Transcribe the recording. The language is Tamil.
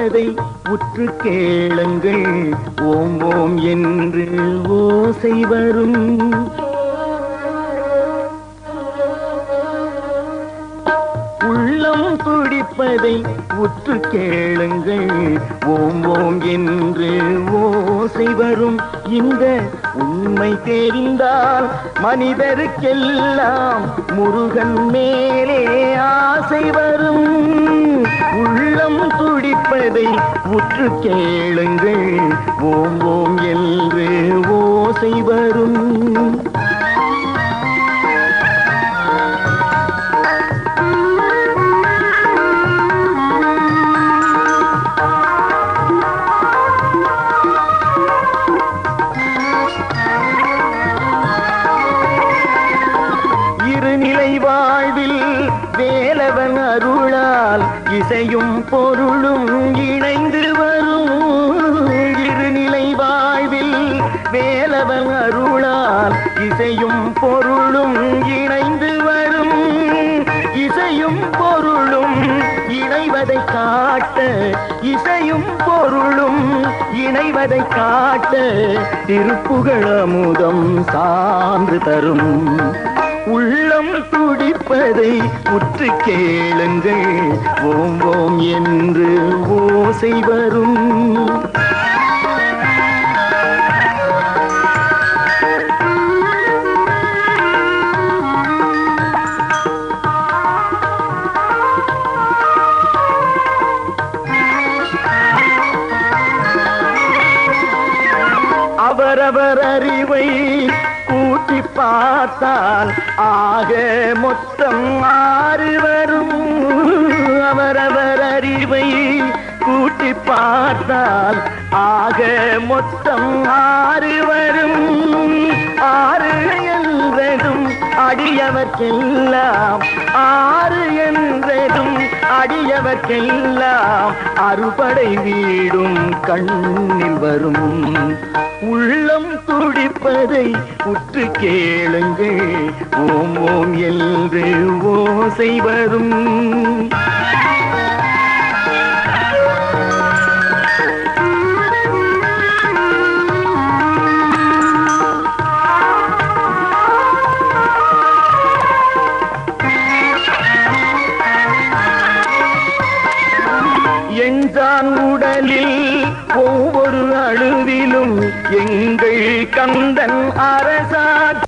துடிப்பதை உற்று கேளுங்கள். ஓம் ஓம் என்று ஓசை வரும். உள்ளம் துடிப்பதை உற்று கேளுங்கள். ஓம் ஓம் என்று ஓசை வரும். இந்த உண்மை தெரிந்தால் மனிதருக்கெல்லாம் முருகன் மேலே ஆசை வரும். உள்ளம் துடிப்பதை உற்று கேளுங்கள். ஓம் ஓம் என்று ஓசை வரும். இருநிலை வாழ்வில் வேலவன் அருளால் இசையும் பொருளும் இணைந்து வரும். இருநிலை வாழ்வில் வேலவன் அருளால் இசையும் பொருளும் இணைந்து வரும். இசையும் பொருளும் இணைவதை காட்ட, இசையும் பொருளும் இணைவதை காட்ட திருப்புகழ் அமுதம் சார்ந்து தரும். உள்ளம் துடிப்பதை உற்று கேளுங்கள். ஓம் ஓம் என்று ஓசை வரும். அவரவர் அறிவை கூட்டி பார்த்தால் ஆக மொத்தம் 6 வரும். அவரவர் அறிவை கூட்டி பார்த்தால் ஆக மொத்தம் 6 வரும். 6 என்றதும் அடியவர்க்கெல்லாம், 6 என்றதும் அடியவர்க்கெல்லாம் அறுபடை வீடும் கண்ணில் வரும். உள்ளம் துடிப்பதை உற்று கேளுங்கள். ஓம் ஓம் என்று ஓசை வரும். எஞ்சான் உடலில் ஒவ்வொரு அணுவிலும் எங்கள் கந்தன் அரசாட்சி.